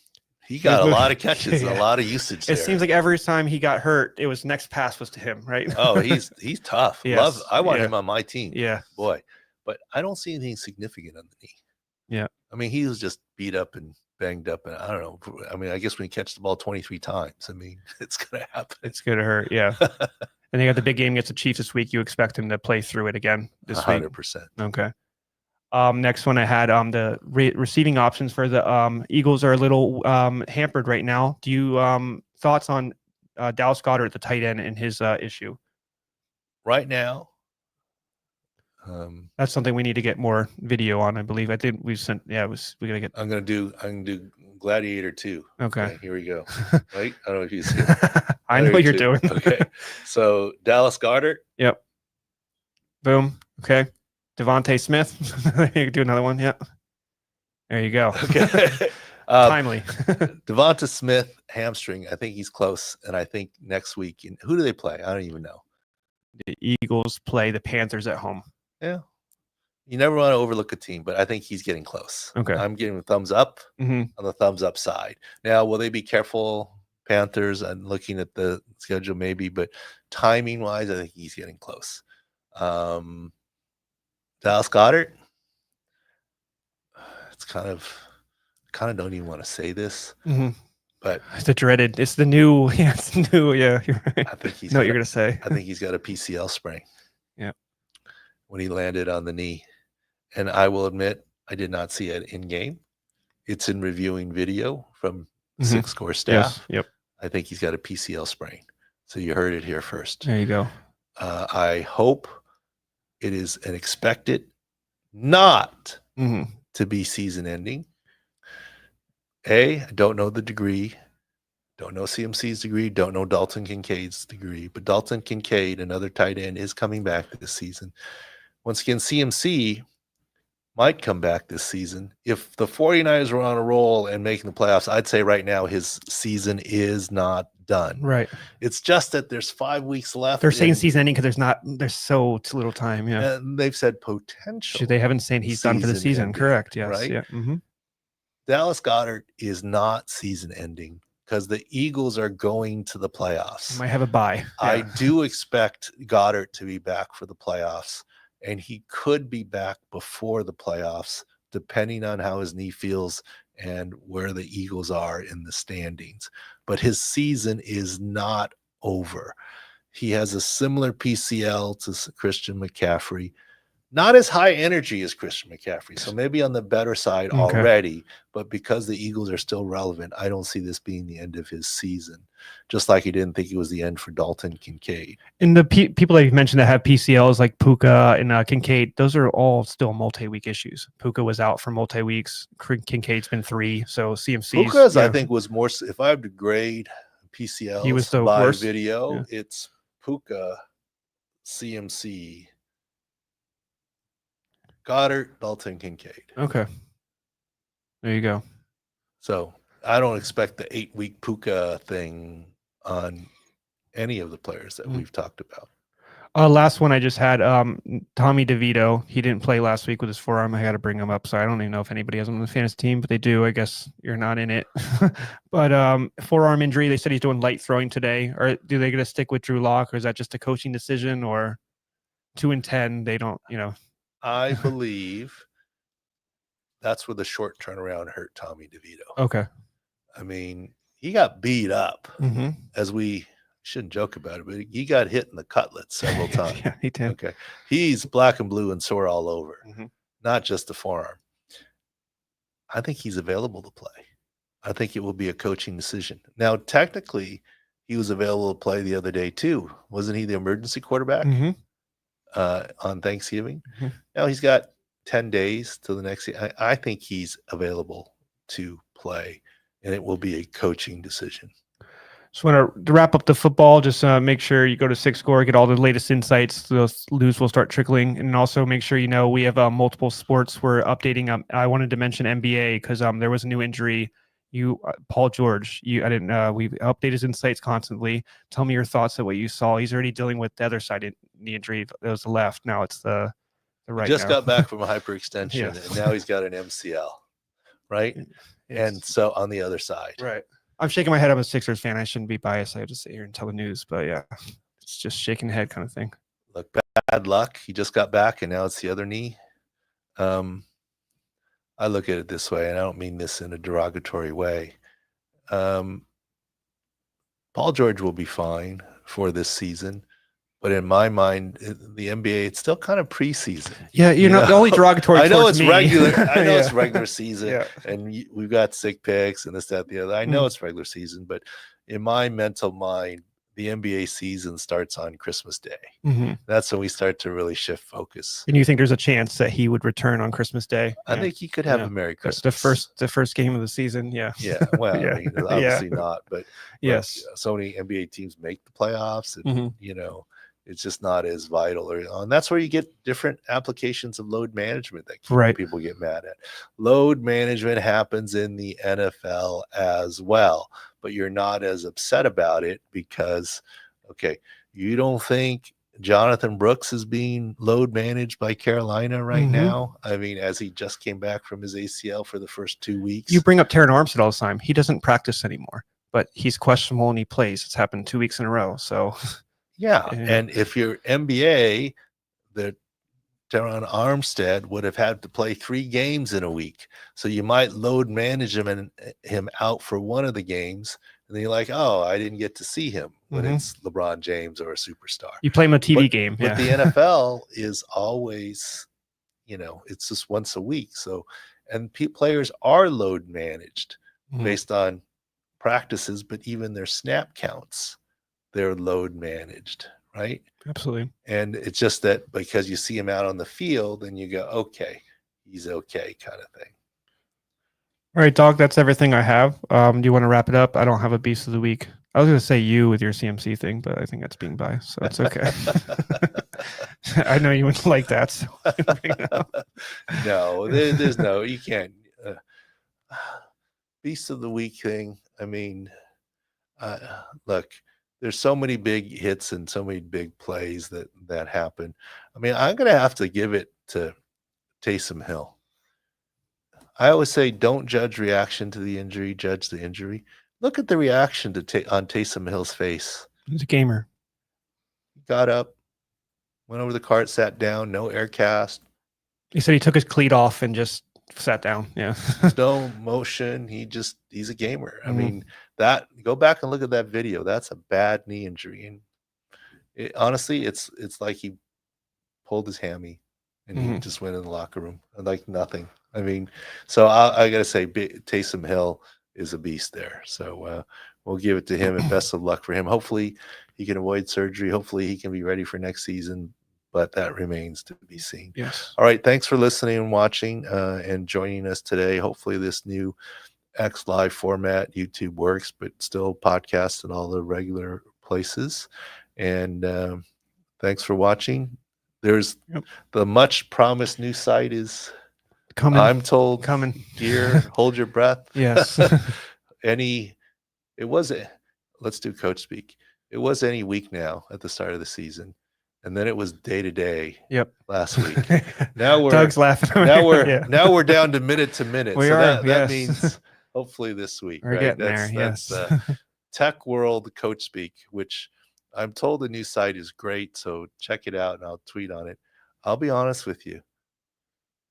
Speaker 1: He got a lot of catches, and a lot of usage there.
Speaker 2: It seems like every time he got hurt, it was next pass was to him, right?
Speaker 1: Oh, he's tough.
Speaker 2: Yes.
Speaker 1: I want him on my team.
Speaker 2: Yeah.
Speaker 1: Boy. But I don't see anything significant on the knee.
Speaker 2: Yeah. I
Speaker 1: mean, he was just beat up and banged up, and I don't know. I mean, I guess when you catch the ball 23 times, I mean, it's going to happen.
Speaker 2: It's going to hurt, yeah. And they got the big game against the Chiefs this week. You expect him to play through it again this
Speaker 1: 100%.
Speaker 2: week? 100%. Okay. Next one I had the receiving options for the Eagles are a little hampered right now. Do you thoughts on Dallas Goedert, the tight end, and his issue?
Speaker 1: Right now,
Speaker 2: that's something we need to get more video on. I believe. I think we've sent. Yeah, we gotta get.
Speaker 1: I'm gonna do Gladiator 2.
Speaker 2: Okay,
Speaker 1: here we go. Right? I don't know if you see.
Speaker 2: I know what you're doing.
Speaker 1: Okay, so Dallas Goedert.
Speaker 2: Yep. Boom. Okay. DeVonta Smith. You can do another one. Yeah. There you go.
Speaker 1: Okay.
Speaker 2: Timely.
Speaker 1: DeVonta Smith hamstring. I think he's close, and I think next week. Who do they play? I don't even know.
Speaker 2: The Eagles play the Panthers at home.
Speaker 1: Yeah, you never want to overlook a team, but I think he's getting close.
Speaker 2: Okay.
Speaker 1: I'm giving a thumbs up on the thumbs up side. Now, will they be careful? Panthers, I'm looking at the schedule maybe, but timing wise, I think he's getting close. Dallas Goedert. It's kind of don't even want to say this, but
Speaker 2: it's the dreaded. It's the new. Yeah, it's new. Yeah, you're right.
Speaker 1: I think he's.
Speaker 2: What you're gonna say?
Speaker 1: I think he's got a PCL sprain.
Speaker 2: Yeah,
Speaker 1: when he landed on the knee, and I will admit I did not see it in game. It's in reviewing video from SIC Score staff.
Speaker 2: Yes. Yep.
Speaker 1: I think he's got a PCL sprain. So you heard it here first.
Speaker 2: There you go.
Speaker 1: I hope it is an expected, not to be season ending. I don't know the degree. Don't know CMC's degree. Don't know Dalton Kincaid's degree. But Dalton Kincaid, another tight end, is coming back this season. Once again, CMC might come back this season. If the 49ers were on a roll and making the playoffs, I'd say right now his season is not done.
Speaker 2: Right.
Speaker 1: It's just that there's 5 weeks left.
Speaker 2: They're saying season ending because there's so little time. Yeah.
Speaker 1: And they've said potential.
Speaker 2: They haven't said he's done for the season.
Speaker 1: Ending,
Speaker 2: correct. Yes.
Speaker 1: Right.
Speaker 2: Yeah.
Speaker 1: Dallas Goedert is not season ending because the Eagles are going to the playoffs.
Speaker 2: Might have a bye. Yeah.
Speaker 1: I do expect Goedert to be back for the playoffs. And he could be back before the playoffs, depending on how his knee feels and where the Eagles are in the standings. But his season is not over. He has a similar PCL to Christian McCaffrey. Not as high energy as Christian McCaffrey, so maybe on the better side already. But because the Eagles are still relevant, I don't see this being the end of his season. Just like he didn't think it was the end for Dalton Kincaid.
Speaker 2: And the people that you mentioned that have PCLs like Puka and Kincaid, those are all still multi-week issues. Puka was out for multi-weeks. Kincaid's been 3. So CMC.
Speaker 1: Puka's, I think, was more. If I have to grade PCLs
Speaker 2: he was the
Speaker 1: by
Speaker 2: worst.
Speaker 1: video, it's Puka, CMC, Goedert, Dalton Kincaid.
Speaker 2: Okay. There you go.
Speaker 1: So I don't expect the 8-week Puka thing on any of the players that we've talked about.
Speaker 2: Last one I just had, Tommy DeVito. He didn't play last week with his forearm. I got to bring him up. So I don't even know if anybody has him on the fantasy team, but they do. I guess you're not in it. But forearm injury, they said he's doing light throwing today. Or do they going to stick with Drew Lock, or is that just a coaching decision? Or 2-10, they don't,
Speaker 1: I believe that's where the short turnaround hurt Tommy DeVito.
Speaker 2: Okay.
Speaker 1: I mean, he got beat up, as we shouldn't joke about it, but he got hit in the cutlets several times.
Speaker 2: Yeah, he did.
Speaker 1: Okay. He's black and blue and sore all over, not just the forearm. I think he's available to play. I think it will be a coaching decision. Now, technically, he was available to play the other day, too. Wasn't he the emergency quarterback? On Thanksgiving. Now he's got 10 days till the next. I think he's available to play, and it will be a coaching decision.
Speaker 2: Just want to wrap up the football. Just make sure you go to SIC Score, get all the latest insights. Those news will start trickling, and also make sure we have multiple sports we're updating. I wanted to mention NBA because there was a new injury. Paul George, we update his insights constantly. Tell me your thoughts of what you saw. He's already dealing with the other side of the injury. That was the left. Now it's the right.
Speaker 1: He just got back from a hyperextension, and now he's got an MCL, right? And so on the other side.
Speaker 2: Right. I'm shaking my head. I'm a Sixers fan. I shouldn't be biased. I have to sit here and tell the news, but yeah, it's just shaking the head kind of thing.
Speaker 1: Look, bad luck. He just got back, and now it's the other knee. I look at it this way, and I don't mean this in a derogatory way. Paul George will be fine for this season, but in my mind, the NBA, it's still kind of preseason.
Speaker 2: Yeah, you know, the only derogatory.
Speaker 1: I know it's
Speaker 2: me.
Speaker 1: regular. I know it's regular season, and we've got SIC Picks and this, that, the other. I know it's regular season, but in my mental mind, the NBA season starts on Christmas Day. That's when we start to really shift focus.
Speaker 2: And you think there's a chance that he would return on Christmas Day?
Speaker 1: I think he could have a Merry Christmas.
Speaker 2: The first game of the season. Yeah.
Speaker 1: Yeah. Well, I mean, obviously not, but
Speaker 2: yes,
Speaker 1: so many NBA teams make the playoffs, and it's just not as vital. And that's where you get different applications of load management that people get mad at. Load management happens in the NFL as well, but you're not as upset about it because, okay, you don't think Jonathan Brooks is being load managed by Carolina right now? I mean, as he just came back from his ACL for the first 2 weeks.
Speaker 2: You bring up Terran Armstead all the time. He doesn't practice anymore, but he's questionable and he plays. It's happened 2 weeks in a row. So,
Speaker 1: yeah. And if you're NBA, the Terran Armstead would have had to play 3 games in a week. So you might load manage him out for one of the games. And then you're like, oh, I didn't get to see him when it's LeBron James or a superstar.
Speaker 2: You play him a TV game.
Speaker 1: But the NFL is always, it's just once a week. So, and players are load managed based on practices, but even their snap counts, they're load managed, right?
Speaker 2: Absolutely.
Speaker 1: And it's just that because you see him out on the field and you go, okay, he's okay, kind of thing.
Speaker 2: All right, Dog, that's everything I have. Do you want to wrap it up? I don't have a beast of the week. I was going to say you with your CMC thing, but I think that's being biased, so it's okay. I know you wouldn't like that. So
Speaker 1: no, there's no, you can't. Beast of the week thing. I mean, look, there's so many big hits and so many big plays that happen. I mean, I'm going to have to give it to Taysom Hill. I always say, don't judge reaction to the injury, judge the injury. Look at the reaction on Taysom Hill's face.
Speaker 2: He's a gamer.
Speaker 1: He got up, went over the cart, sat down, no air cast.
Speaker 2: He said he took his cleat off and just sat down. Yeah.
Speaker 1: No motion. He's a gamer. I mean, go back and look at that video. That's a bad knee injury. And honestly, it's like he pulled his hammy and he just went in the locker room like nothing. I mean, so I got to say, Taysom Hill is a beast there. So we'll give it to him and best of luck for him. Hopefully he can avoid surgery. Hopefully he can be ready for next season, but that remains to be seen.
Speaker 2: Yes.
Speaker 1: All right. Thanks for listening and watching and joining us today. Hopefully this new X Live format, YouTube works, but still podcasts in all the regular places. And thanks for watching. There's the much promised new site is
Speaker 2: coming.
Speaker 1: I'm told
Speaker 2: coming.
Speaker 1: Gear, hold your breath.
Speaker 2: Yes.
Speaker 1: Let's do coach speak. It was any week now at the start of the season. And then it was day to day.
Speaker 2: Yep.
Speaker 1: Last week. Now
Speaker 2: Doug's laughing.
Speaker 1: Now we're down to minute. That
Speaker 2: yes.
Speaker 1: means hopefully this week.
Speaker 2: We're
Speaker 1: right?
Speaker 2: getting
Speaker 1: That's Tech World Coach Speak, which I'm told the new site is great. So check it out and I'll tweet on it. I'll be honest with you.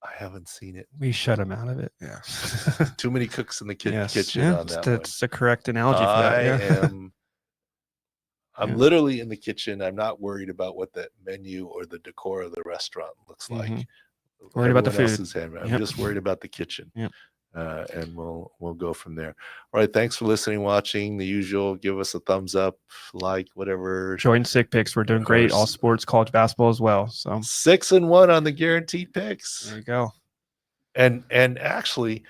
Speaker 1: I haven't seen it.
Speaker 2: We shut him out of it. Yeah.
Speaker 1: Too many cooks in the kitchen on that
Speaker 2: That's the correct analogy for that.
Speaker 1: I'm literally in the kitchen. I'm not worried about what the menu or the decor of the restaurant looks like.
Speaker 2: Worried about the food.
Speaker 1: I'm just worried about the kitchen.
Speaker 2: Yep.
Speaker 1: And we'll go from there. All right. Thanks for listening, watching. The usual. Give us a thumbs up, like, whatever.
Speaker 2: Join SIC Picks. We're doing great. All sports, college basketball as well. So
Speaker 1: 6-1 on the guaranteed picks.
Speaker 2: There you go.
Speaker 1: And actually,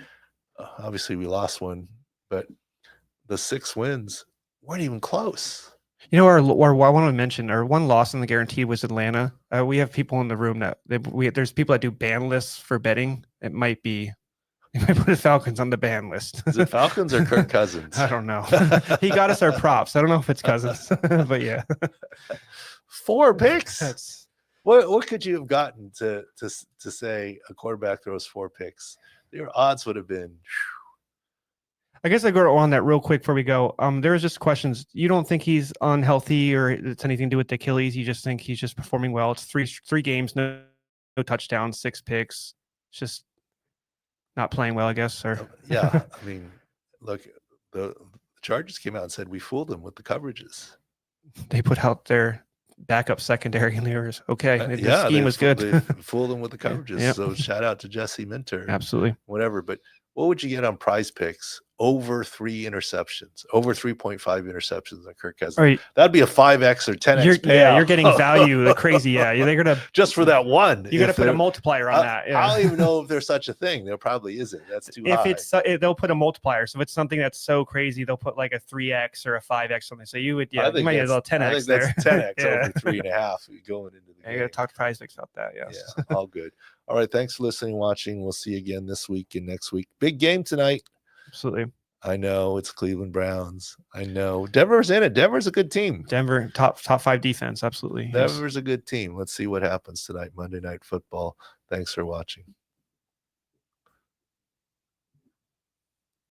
Speaker 1: obviously we lost one, but the 6 wins weren't even close.
Speaker 2: You know, I want to mention our one loss in the guaranteed was Atlanta. We have people in the room that there's people that do ban lists for betting. It might be. You might put the Falcons on the ban list.
Speaker 1: Is it Falcons or Kirk Cousins?
Speaker 2: I don't know. He got us our props. I don't know if it's Cousins, but yeah.
Speaker 1: 4 picks. What could you have gotten to say a quarterback throws 4 picks? Your odds would have been.
Speaker 2: I guess I go on that real quick before we go. There was just questions. You don't think he's unhealthy or it's anything to do with Achilles? You just think he's just performing well. It's three games, no touchdowns, 6 picks. It's just not playing well, I guess. Or
Speaker 1: yeah, I mean, look, the Chargers came out and said we fooled them with the coverages.
Speaker 2: They put out their backup secondary and they were okay.
Speaker 1: The scheme was good. They fooled them with the coverages.
Speaker 2: Yep.
Speaker 1: So shout out to Jesse Minter.
Speaker 2: Absolutely.
Speaker 1: Whatever. But what would you get on Prize Picks over 3 interceptions, over 3.5 interceptions on Kirk Cousins.
Speaker 2: Right.
Speaker 1: That'd be a 5x or 10x payout.
Speaker 2: You're getting value. The crazy. Yeah. They're going to
Speaker 1: just for that one.
Speaker 2: You got to put a multiplier on that. Yeah.
Speaker 1: I don't even know if there's such a thing. There probably isn't. That's too high.
Speaker 2: They'll put a multiplier. So if it's something that's so crazy, they'll put like a 3x or a 5x something. So you might as well 10x.
Speaker 1: I think that's 10x over 3.5 going into the game.
Speaker 2: You got to talk to Prize Picks about that. Yes.
Speaker 1: Yeah, all good. All right. Thanks for listening, watching. We'll see you again this week and next week. Big game tonight.
Speaker 2: Absolutely.
Speaker 1: I know it's Cleveland Browns. I know Denver's in it. Denver's a good team.
Speaker 2: Denver top 5 defense. Absolutely.
Speaker 1: Denver's a good team. Let's see what happens tonight, Monday Night Football. Thanks for watching.